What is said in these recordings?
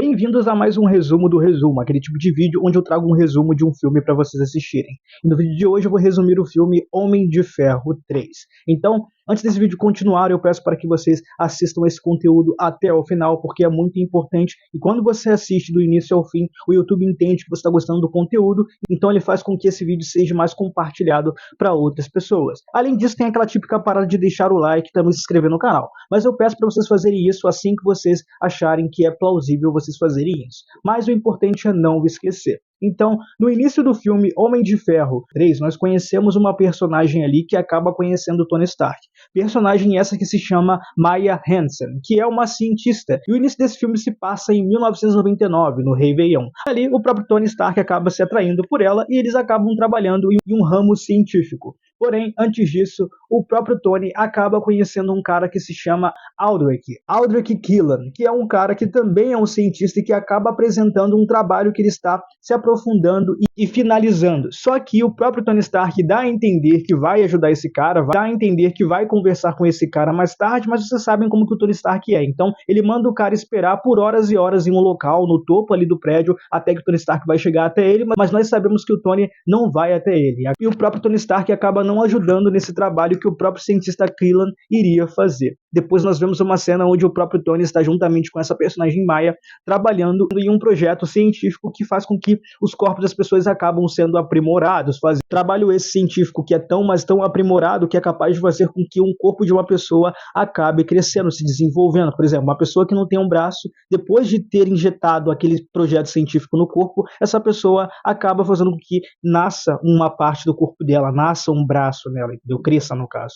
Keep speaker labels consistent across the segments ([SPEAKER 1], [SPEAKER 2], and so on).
[SPEAKER 1] Bem-vindos a mais um resumo do resumo, aquele tipo de vídeo onde eu trago um resumo de um filme para vocês assistirem. E no vídeo de hoje eu vou resumir o filme Homem de Ferro 3. Então, antes desse vídeo continuar, eu peço para que vocês assistam esse conteúdo até o final, porque é muito importante. E quando você assiste do início ao fim, o YouTube entende que você está gostando do conteúdo, então ele faz com que esse vídeo seja mais compartilhado para outras pessoas. Além disso, tem aquela típica parada de deixar o like e também se inscrever no canal. Mas eu peço para vocês fazerem isso assim que vocês acharem que é plausível vocês fazerem isso. Mas o importante é não esquecer. Então, no início do filme Homem de Ferro 3, nós conhecemos uma personagem ali que acaba conhecendo Tony Stark. Personagem essa que se chama Maya Hansen, que é uma cientista. E o início desse filme se passa em 1999, no Réveillon. Ali, o próprio Tony Stark acaba se atraindo por ela e eles acabam trabalhando em um ramo científico. Porém, antes disso, o próprio Tony acaba conhecendo um cara que se chama Aldrich Killian, que é um cara que também é um cientista e que acaba apresentando um trabalho que ele está se aprofundando e finalizando. Só que o próprio Tony Stark dá a entender que vai ajudar esse cara, dá a entender que vai conversar com esse cara mais tarde, mas vocês sabem como que o Tony Stark é. Então, ele manda o cara esperar por horas e horas em um local, no topo ali do prédio, até que o Tony Stark vai chegar até ele, mas nós sabemos que o Tony não vai até ele. E o próprio Tony Stark acaba não ajudando nesse trabalho que o próprio cientista Killian iria fazer. Depois nós vemos uma cena onde o próprio Tony está juntamente com essa personagem Maya trabalhando em um projeto científico que faz com que os corpos das pessoas acabam sendo aprimorados. Trabalho esse científico que é mas tão aprimorado que é capaz de fazer com que um corpo de uma pessoa acabe crescendo, se desenvolvendo. Por exemplo, uma pessoa que não tem um braço, depois de ter injetado aquele projeto científico no corpo, essa pessoa acaba fazendo com que nasça uma parte do corpo dela, nasça um braço nela, entendeu? Cresça no caso.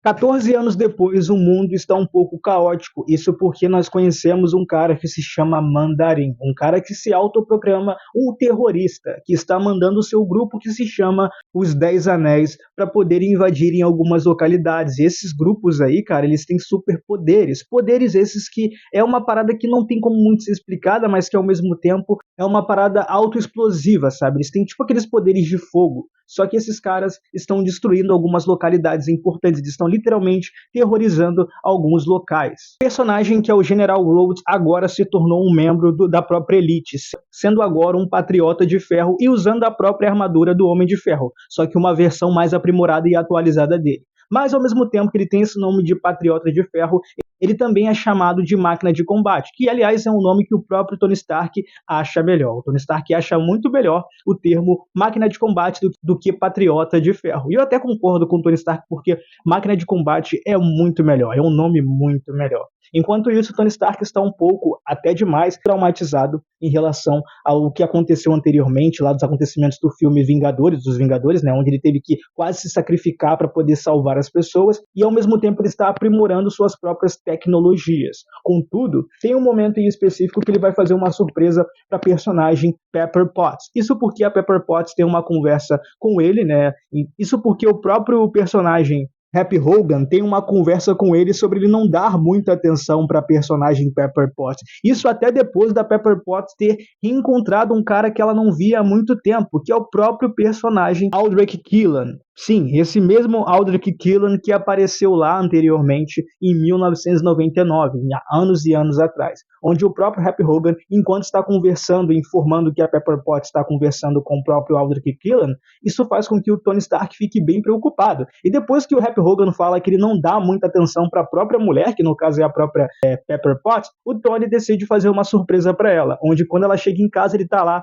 [SPEAKER 1] 14 anos depois, o mundo está um pouco caótico. Isso porque nós conhecemos um cara que se chama Mandarim, um cara que se autoproclama um terrorista, que está mandando o seu grupo que se chama os 10 Anéis para poder invadir em algumas localidades. E esses grupos aí, cara, eles têm superpoderes. Poderes esses que é uma parada que não tem como muito ser explicada, mas que ao mesmo tempo é uma parada autoexplosiva, sabe? Eles têm tipo aqueles poderes de fogo. Só que esses caras estão destruindo algumas localidades importantes, eles estão literalmente terrorizando alguns locais. O personagem que é o General Rhodes agora se tornou um membro da própria elite, sendo agora um patriota de ferro e usando a própria armadura do Homem de Ferro, só que uma versão mais aprimorada e atualizada dele. Mas ao mesmo tempo que ele tem esse nome de Patriota de Ferro, ele também é chamado de Máquina de Combate, que aliás é um nome que o próprio Tony Stark acha melhor. O Tony Stark acha muito melhor o termo Máquina de Combate do que Patriota de Ferro. E eu até concordo com o Tony Stark, porque Máquina de Combate é muito melhor, é um nome muito melhor. Enquanto isso, Tony Stark está um pouco, até demais, traumatizado em relação ao que aconteceu anteriormente, lá dos acontecimentos do filme dos Vingadores, né, onde ele teve que quase se sacrificar para poder salvar as pessoas, e ao mesmo tempo ele está aprimorando suas próprias tecnologias. Contudo, tem um momento em específico que ele vai fazer uma surpresa para a personagem Pepper Potts. Isso porque a Pepper Potts tem uma conversa com ele, né? Isso porque o próprio personagem Happy Hogan tem uma conversa com ele sobre ele não dar muita atenção para a personagem Pepper Potts. Isso até depois da Pepper Potts ter reencontrado um cara que ela não via há muito tempo, que é o próprio personagem Aldrich Killian. Sim, esse mesmo Aldrich Killian que apareceu lá anteriormente em 1999, anos e anos atrás, onde o próprio Happy Hogan, enquanto está conversando, informando que a Pepper Potts está conversando com o próprio Aldrich Killian, isso faz com que o Tony Stark fique bem preocupado. E depois que o Happy Hogan fala que ele não dá muita atenção para a própria mulher, que no caso é a própria Pepper Potts, o Tony decide fazer uma surpresa para ela, onde quando ela chega em casa ele está lá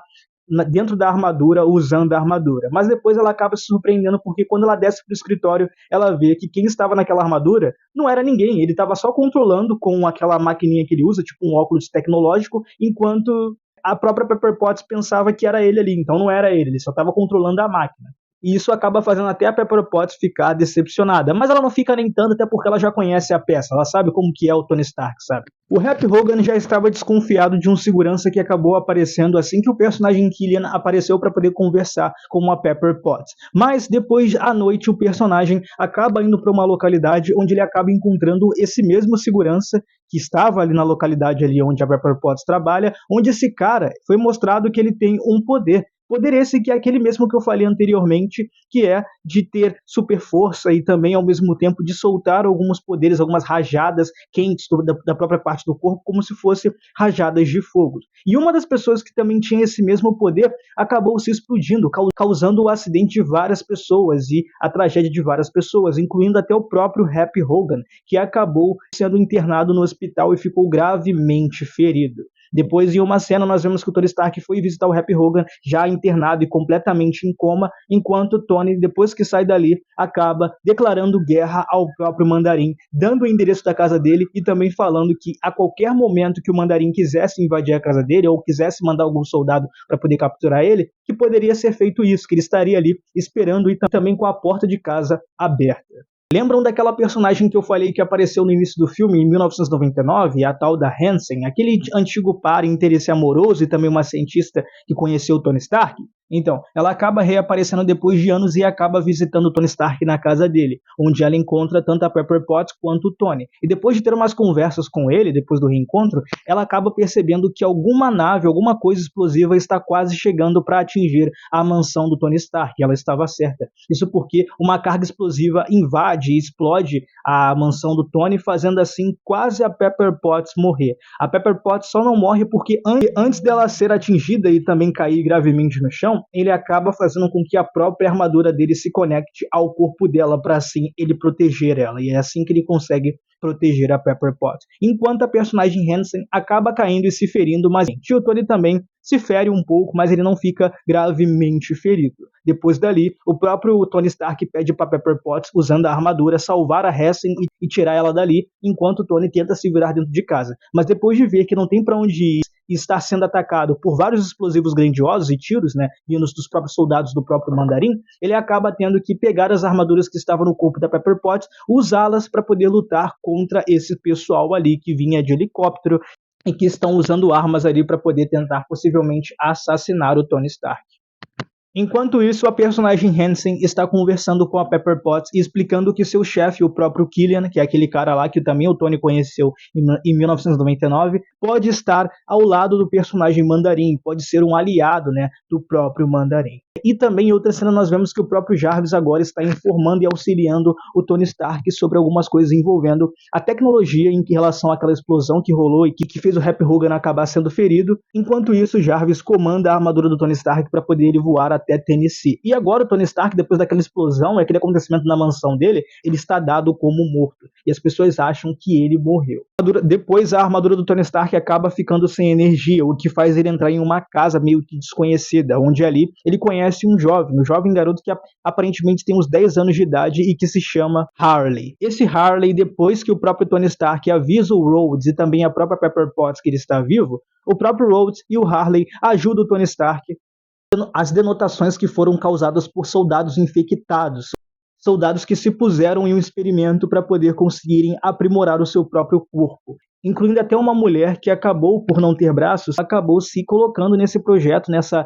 [SPEAKER 1] dentro da armadura, usando a armadura. Mas depois ela acaba se surpreendendo porque quando ela desce para o escritório, ela vê que quem estava naquela armadura não era ninguém, ele estava só controlando com aquela maquininha que ele usa, tipo um óculos tecnológico, enquanto a própria Pepper Potts pensava que era ele ali, então não era ele só estava controlando a máquina. E isso acaba fazendo até a Pepper Potts ficar decepcionada. Mas ela não fica nem tanto, até porque ela já conhece a peça. Ela sabe como que é o Tony Stark, sabe? O Happy Hogan já estava desconfiado de um segurança que acabou aparecendo assim que o personagem Killian apareceu para poder conversar com a Pepper Potts. Mas depois, à noite, o personagem acaba indo para uma localidade onde ele acaba encontrando esse mesmo segurança que estava ali na localidade ali onde a Pepper Potts trabalha, onde esse cara foi mostrado que ele tem um poder. Poder esse que é aquele mesmo que eu falei anteriormente, que é de ter super força e também ao mesmo tempo de soltar alguns poderes, algumas rajadas quentes da própria parte do corpo, como se fossem rajadas de fogo. E uma das pessoas que também tinha esse mesmo poder acabou se explodindo, causando o acidente de várias pessoas e a tragédia de várias pessoas, incluindo até o próprio Happy Hogan, que acabou sendo internado no hospital e ficou gravemente ferido. Depois, em uma cena, nós vemos que o Tony Stark foi visitar o Happy Hogan já internado e completamente em coma, enquanto o Tony, depois que sai dali, acaba declarando guerra ao próprio Mandarim, dando o endereço da casa dele e também falando que a qualquer momento que o Mandarim quisesse invadir a casa dele ou quisesse mandar algum soldado para poder capturar ele, que poderia ser feito isso, que ele estaria ali esperando e também com a porta de casa aberta. Lembram daquela personagem que eu falei que apareceu no início do filme, em 1999, a tal da Hansen, aquele antigo par interesse amoroso e também uma cientista que conheceu o Tony Stark? Então, ela acaba reaparecendo depois de anos e acaba visitando o Tony Stark na casa dele, onde ela encontra tanto a Pepper Potts quanto o Tony. E depois de ter umas conversas com ele, depois do reencontro, ela acaba percebendo que alguma nave, alguma coisa explosiva está quase chegando para atingir a mansão do Tony Stark. E ela estava certa. Isso porque uma carga explosiva invade e explode a mansão do Tony, fazendo assim quase a Pepper Potts morrer. A Pepper Potts só não morre porque antes dela ser atingida e também cair gravemente no chão, ele acaba fazendo com que a própria armadura dele se conecte ao corpo dela para assim ele proteger ela. E é assim que ele consegue proteger a Pepper Potts. Enquanto a personagem Hansen acaba caindo e se ferindo, mas o Tony também se fere um pouco, mas ele não fica gravemente ferido. Depois dali, o próprio Tony Stark pede para Pepper Potts, usando a armadura, salvar a Hansen e tirar ela dali, enquanto o Tony tenta se virar dentro de casa. Mas depois de ver que não tem para onde ir e estar sendo atacado por vários explosivos grandiosos e tiros, né, vindos dos próprios soldados do próprio Mandarim, ele acaba tendo que pegar as armaduras que estavam no corpo da Pepper Potts, usá-las para poder lutar contra esse pessoal ali que vinha de helicóptero e que estão usando armas ali para poder tentar possivelmente assassinar o Tony Stark. Enquanto isso, a personagem Hansen está conversando com a Pepper Potts e explicando que seu chefe, o próprio Killian, que é aquele cara lá que também o Tony conheceu em 1999, pode estar ao lado do personagem Mandarim, pode ser um aliado, né, do próprio Mandarim. E também em outra cena nós vemos que o próprio Jarvis agora está informando e auxiliando o Tony Stark sobre algumas coisas envolvendo a tecnologia em relação àquela explosão que rolou e que fez o Happy Hogan acabar sendo ferido. Enquanto isso, Jarvis comanda a armadura do Tony Stark para poder ele voar até Tennessee. E agora o Tony Stark, depois daquela explosão, aquele acontecimento na mansão dele, ele está dado como morto. E as pessoas acham que ele morreu. Depois a armadura do Tony Stark acaba ficando sem energia, o que faz ele entrar em uma casa meio que desconhecida, onde ali ele conhece um jovem garoto que aparentemente tem uns 10 anos de idade e que se chama Harley. Esse Harley, depois que o próprio Tony Stark avisa o Rhodes e também a própria Pepper Potts que ele está vivo, o próprio Rhodes e o Harley ajudam o Tony Stark as denotações que foram causadas por soldados infectados, soldados que se puseram em um experimento para poder conseguirem aprimorar o seu próprio corpo, incluindo até uma mulher que acabou, por não ter braços, acabou se colocando nesse projeto, nessa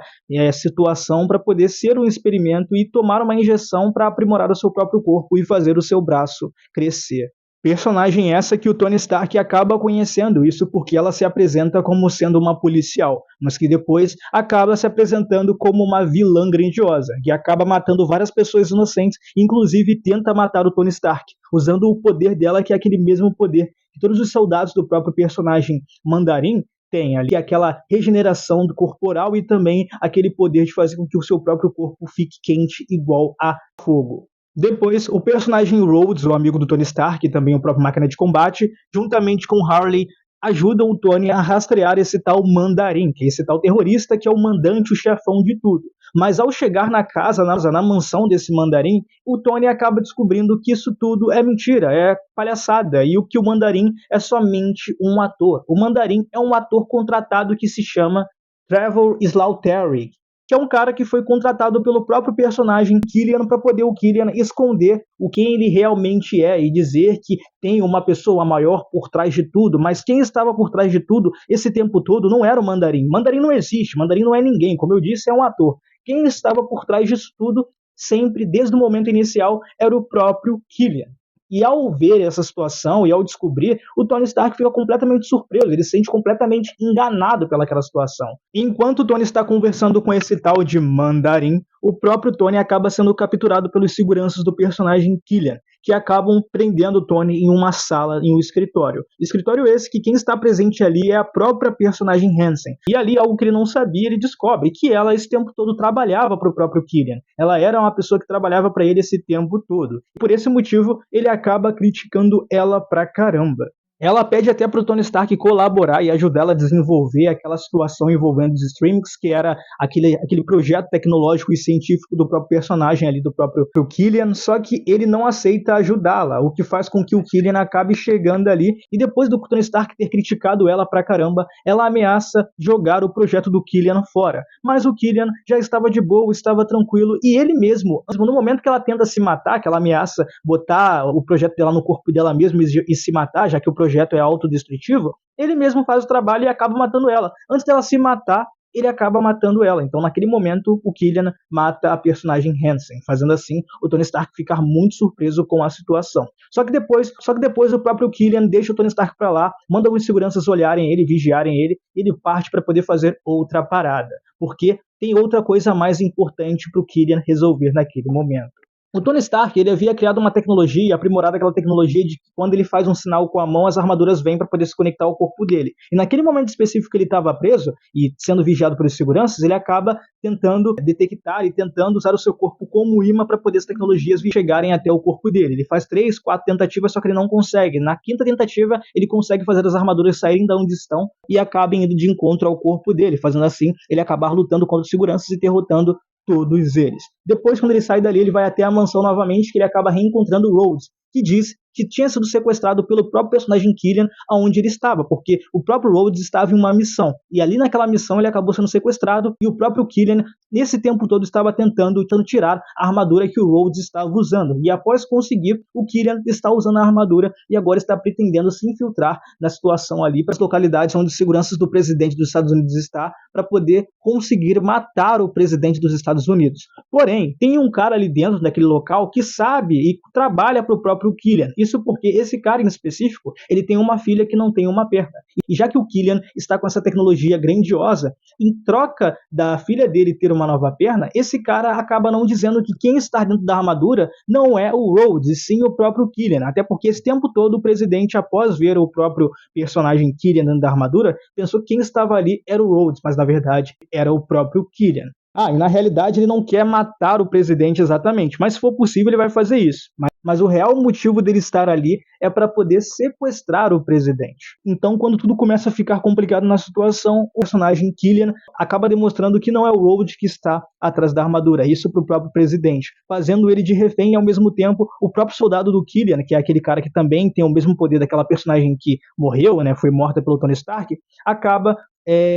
[SPEAKER 1] situação, para poder ser um experimento e tomar uma injeção para aprimorar o seu próprio corpo e fazer o seu braço crescer. Personagem essa que o Tony Stark acaba conhecendo, isso porque ela se apresenta como sendo uma policial, mas que depois acaba se apresentando como uma vilã grandiosa, que acaba matando várias pessoas inocentes, inclusive tenta matar o Tony Stark, usando o poder dela, que é aquele mesmo poder que todos os soldados do próprio personagem Mandarim têm ali, aquela regeneração do corporal e também aquele poder de fazer com que o seu próprio corpo fique quente igual a fogo. Depois, o personagem Rhodes, o amigo do Tony Stark, e também o próprio Máquina de Combate, juntamente com Harley, ajudam o Tony a rastrear esse tal Mandarim, que é esse tal terrorista que é o mandante, o chefão de tudo. Mas ao chegar na casa, na mansão desse Mandarim, o Tony acaba descobrindo que isso tudo é mentira, é palhaçada, e o que o Mandarim é somente um ator. O Mandarim é um ator contratado que se chama Trevor Slattery, que é um cara que foi contratado pelo próprio personagem Killian para poder o Killian esconder o quem ele realmente é e dizer que tem uma pessoa maior por trás de tudo, mas quem estava por trás de tudo esse tempo todo não era o Mandarim. Mandarim não existe, Mandarim não é ninguém, como eu disse, é um ator. Quem estava por trás disso tudo, sempre, desde o momento inicial, era o próprio Killian. E ao ver essa situação e ao descobrir, o Tony Stark fica completamente surpreso, ele se sente completamente enganado pelaquela situação. Enquanto o Tony está conversando com esse tal de Mandarim, o próprio Tony acaba sendo capturado pelos seguranças do personagem Killian, que acabam prendendo o Tony em uma sala, em um escritório. Escritório esse que quem está presente ali é a própria personagem Hansen. E ali, algo que ele não sabia, ele descobre que ela esse tempo todo trabalhava para o próprio Killian. Ela era uma pessoa que trabalhava para ele esse tempo todo. Por esse motivo, ele acaba criticando ela pra caramba. Ela pede até para o Tony Stark colaborar e ajudá-la a desenvolver aquela situação envolvendo os streamings, que era aquele projeto tecnológico e científico do próprio personagem ali, do próprio Killian, só que ele não aceita ajudá-la, o que faz com que o Killian acabe chegando ali, e depois do Tony Stark ter criticado ela pra caramba, ela ameaça jogar o projeto do Killian fora. Mas o Killian já estava de boa, estava tranquilo, e ele mesmo, no momento que ela tenta se matar, que ela ameaça botar o projeto dela no corpo dela mesmo e se matar, já que o projeto é autodestrutivo, ele mesmo faz o trabalho e acaba matando ela. Antes dela se matar, ele acaba matando ela. Então, naquele momento, o Killian mata a personagem Hansen, fazendo assim o Tony Stark ficar muito surpreso com a situação. Só que depois o próprio Killian deixa o Tony Stark pra lá, manda os seguranças olharem ele, vigiarem ele, e ele parte para poder fazer outra parada. Porque tem outra coisa mais importante pro Killian resolver naquele momento. O Tony Stark, ele havia criado uma tecnologia, aprimorado aquela tecnologia de que quando ele faz um sinal com a mão, as armaduras vêm para poder se conectar ao corpo dele. E naquele momento específico que ele estava preso e sendo vigiado pelos seguranças, ele acaba tentando detectar e tentando usar o seu corpo como imã para poder as tecnologias chegarem até o corpo dele. Ele faz 3, 4 tentativas, só que ele não consegue. Na quinta tentativa, ele consegue fazer as armaduras saírem da onde estão e acabem indo de encontro ao corpo dele, fazendo assim ele acabar lutando contra os seguranças e derrotando todos eles. Depois, quando ele sai dali, ele vai até a mansão novamente, que ele acaba reencontrando Rhodes, que diz que tinha sido sequestrado pelo próprio personagem Killian aonde ele estava, porque o próprio Rhodes estava em uma missão, e ali naquela missão ele acabou sendo sequestrado, e o próprio Killian, nesse tempo todo, estava tentando tirar a armadura que o Rhodes estava usando, e após conseguir, o Killian está usando a armadura, e agora está pretendendo se infiltrar na situação ali, para as localidades onde os seguranças do presidente dos Estados Unidos está, para poder conseguir matar o presidente dos Estados Unidos. Porém, tem um cara ali dentro daquele local que sabe e trabalha para o próprio Killian. Isso porque esse cara em específico, ele tem uma filha que não tem uma perna. E já que o Killian está com essa tecnologia grandiosa, em troca da filha dele ter uma nova perna, esse cara acaba não dizendo que quem está dentro da armadura não é o Rhodes, e sim o próprio Killian. Até porque esse tempo todo o presidente, após ver o próprio personagem Killian dentro da armadura, pensou que quem estava ali era o Rhodes, mas na verdade era o próprio Killian. E na realidade ele não quer matar o presidente exatamente, mas se for possível ele vai fazer isso. Mas o real motivo dele estar ali é para poder sequestrar o presidente. Então, quando tudo começa a ficar complicado na situação, o personagem Killian acaba demonstrando que não é o Rhodes que está atrás da armadura, isso para o próprio presidente, fazendo ele de refém e ao mesmo tempo o próprio soldado do Killian, que é aquele cara que também tem o mesmo poder daquela personagem que morreu, né, foi morta pelo Tony Stark, acaba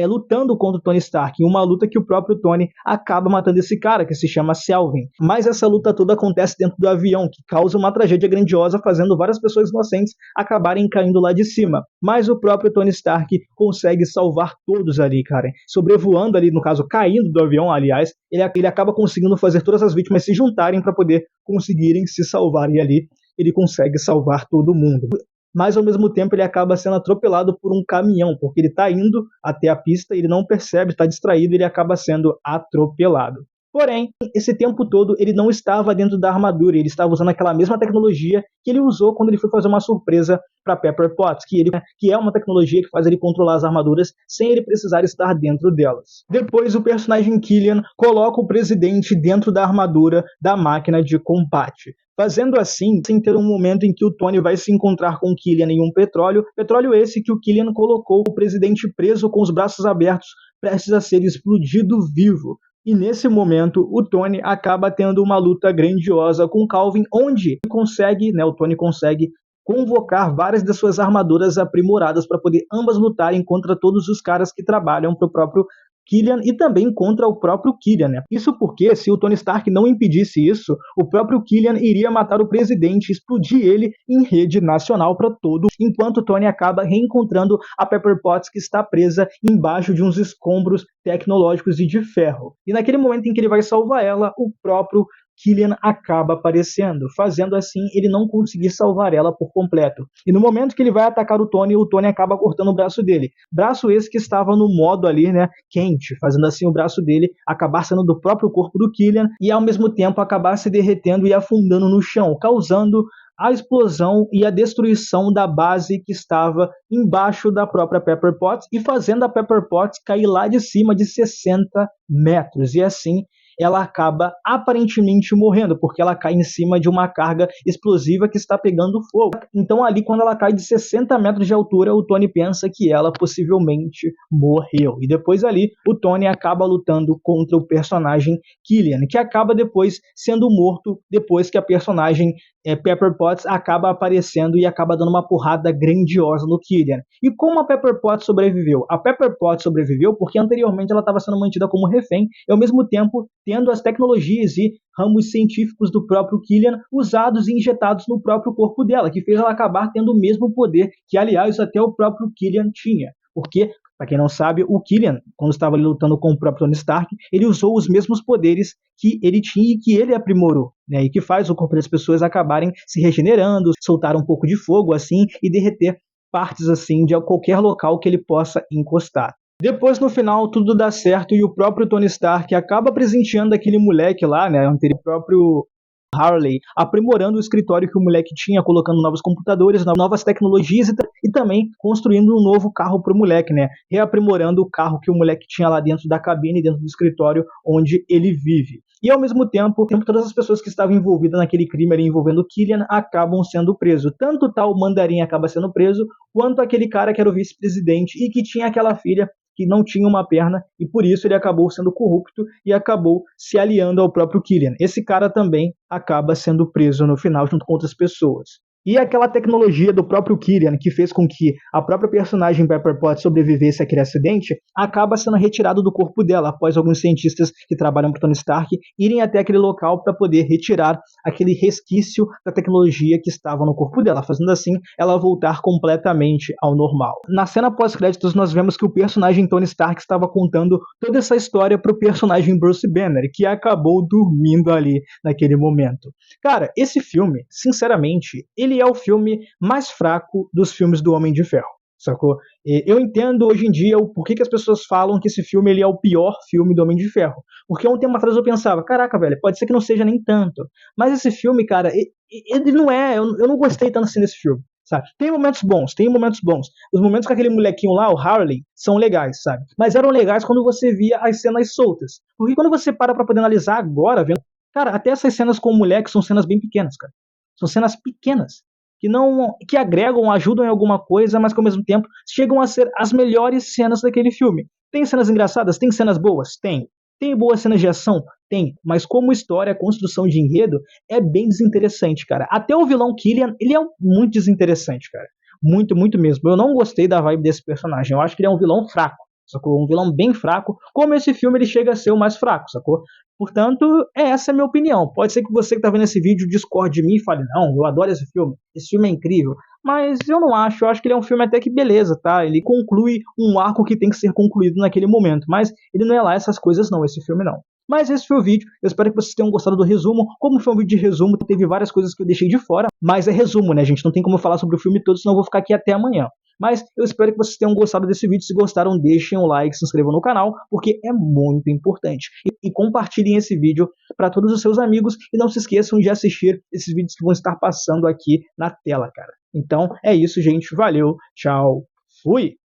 [SPEAKER 1] lutando contra o Tony Stark, em uma luta que o próprio Tony acaba matando esse cara, que se chama Selvin. Mas essa luta toda acontece dentro do avião, que causa uma tragédia grandiosa, fazendo várias pessoas inocentes acabarem caindo lá de cima. Mas o próprio Tony Stark consegue salvar todos ali, cara. Sobrevoando ali, no caso, caindo do avião, aliás, ele acaba conseguindo fazer todas as vítimas se juntarem para poder conseguirem se salvar. E ali ele consegue salvar todo mundo. Mas ao mesmo tempo ele acaba sendo atropelado por um caminhão, porque ele está indo até a pista, ele não percebe, está distraído e ele acaba sendo atropelado. Porém, esse tempo todo ele não estava dentro da armadura, ele estava usando aquela mesma tecnologia que ele usou quando ele foi fazer uma surpresa para Pepper Potts, que é uma tecnologia que faz ele controlar as armaduras sem ele precisar estar dentro delas. Depois o personagem Killian coloca o presidente dentro da armadura da máquina de combate. Fazendo assim, sem ter um momento em que o Tony vai se encontrar com o Killian em um petróleo esse que o Killian colocou o presidente preso com os braços abertos, prestes a ser explodido vivo. E nesse momento, o Tony acaba tendo uma luta grandiosa com o Calvin, onde o Tony consegue convocar várias das suas armaduras aprimoradas para poder ambas lutarem contra todos os caras que trabalham para o próprio Killian e também contra o próprio Killian, né? Isso porque, se o Tony Stark não impedisse isso, o próprio Killian iria matar o presidente e explodir ele em rede nacional para todo, enquanto o Tony acaba reencontrando a Pepper Potts, que está presa embaixo de uns escombros tecnológicos e de ferro. E naquele momento em que ele vai salvar ela, o próprio Killian acaba aparecendo, fazendo assim ele não conseguir salvar ela por completo. E no momento que ele vai atacar o Tony acaba cortando o braço dele. Braço esse que estava no modo ali, né, quente, fazendo assim o braço dele acabar sendo do próprio corpo do Killian e ao mesmo tempo acabar se derretendo e afundando no chão, causando a explosão e a destruição da base que estava embaixo da própria Pepper Potts e fazendo a Pepper Potts cair lá de cima de 60 metros. E assim ela acaba aparentemente morrendo, porque ela cai em cima de uma carga explosiva que está pegando fogo. Então ali, quando ela cai de 60 metros de altura, o Tony pensa que ela possivelmente morreu. E depois ali, o Tony acaba lutando contra o personagem Killian, que acaba depois sendo morto, depois que a personagem Pepper Potts acaba aparecendo e acaba dando uma porrada grandiosa no Killian. E como a Pepper Potts sobreviveu? A Pepper Potts sobreviveu porque anteriormente ela estava sendo mantida como refém e ao mesmo tempo tendo as tecnologias e ramos científicos do próprio Killian usados e injetados no próprio corpo dela, que fez ela acabar tendo o mesmo poder que, aliás, até o próprio Killian tinha. Porque, para quem não sabe, o Killian, quando estava ali lutando com o próprio Tony Stark, ele usou os mesmos poderes que ele tinha e que ele aprimorou, né? E que faz o corpo das pessoas acabarem se regenerando, soltar um pouco de fogo assim e derreter partes assim de qualquer local que ele possa encostar. Depois, no final, tudo dá certo e o próprio Tony Stark acaba presenteando aquele moleque lá, né, o próprio Harley, aprimorando o escritório que o moleque tinha, colocando novos computadores, novas tecnologias e também construindo um novo carro para o moleque, né, reaprimorando o carro que o moleque tinha lá dentro da cabine, dentro do escritório onde ele vive. E ao mesmo tempo, todas as pessoas que estavam envolvidas naquele crime ali envolvendo o Killian acabam sendo presos. Tanto o tal Mandarim acaba sendo preso, quanto aquele cara que era o vice-presidente e que tinha aquela filha que não tinha uma perna e por isso ele acabou sendo corrupto e acabou se aliando ao próprio Killian. Esse cara também acaba sendo preso no final junto com outras pessoas. E aquela tecnologia do próprio Killian, que fez com que a própria personagem Pepper Potts sobrevivesse àquele acidente, acaba sendo retirado do corpo dela, após alguns cientistas que trabalham para Tony Stark irem até aquele local para poder retirar aquele resquício da tecnologia que estava no corpo dela, fazendo assim ela voltar completamente ao normal. Na cena pós-créditos nós vemos que o personagem Tony Stark estava contando toda essa história para o personagem Bruce Banner, que acabou dormindo ali naquele momento. Cara, esse filme, sinceramente, ele é o filme mais fraco dos filmes do Homem de Ferro, sacou? Eu entendo hoje em dia o porquê que as pessoas falam que esse filme ele é o pior filme do Homem de Ferro. Porque há um tempo atrás eu pensava, caraca, velho, pode ser que não seja nem tanto. Mas esse filme, cara, ele não é, eu não gostei tanto assim desse filme, sabe? Tem momentos bons, tem momentos bons. Os momentos com aquele molequinho lá, o Harley, são legais, sabe? Mas eram legais quando você via as cenas soltas. Porque quando você para pra poder analisar agora, vendo, cara, até essas cenas com o moleque são cenas bem pequenas, cara. São cenas pequenas, que agregam, ajudam em alguma coisa, mas que ao mesmo tempo chegam a ser as melhores cenas daquele filme. Tem cenas engraçadas? Tem cenas boas? Tem. Tem boas cenas de ação? Tem. Mas como história, construção de enredo, é bem desinteressante, cara. Até o vilão Killian, ele é muito desinteressante, cara. Muito, muito mesmo. Eu não gostei da vibe desse personagem. Eu acho que ele é um vilão fraco, sacou? Um vilão bem fraco. Como esse filme ele chega a ser o mais fraco, sacou? Portanto, essa é a minha opinião. Pode ser que você que está vendo esse vídeo discorde de mim e fale, não, eu adoro esse filme é incrível. Mas eu não acho, eu acho que ele é um filme até que beleza, tá? Ele conclui um arco que tem que ser concluído naquele momento, mas ele não é lá essas coisas não, esse filme não. Mas esse foi o vídeo, eu espero que vocês tenham gostado do resumo. Como foi um vídeo de resumo, teve várias coisas que eu deixei de fora, mas é resumo, né, gente? Não tem como falar sobre o filme todo, senão eu vou ficar aqui até amanhã. Mas eu espero que vocês tenham gostado desse vídeo. Se gostaram, deixem um like, se inscrevam no canal, porque é muito importante. E compartilhem esse vídeo para todos os seus amigos. E não se esqueçam de assistir esses vídeos que vão estar passando aqui na tela, cara. Então é isso, gente. Valeu, tchau, fui!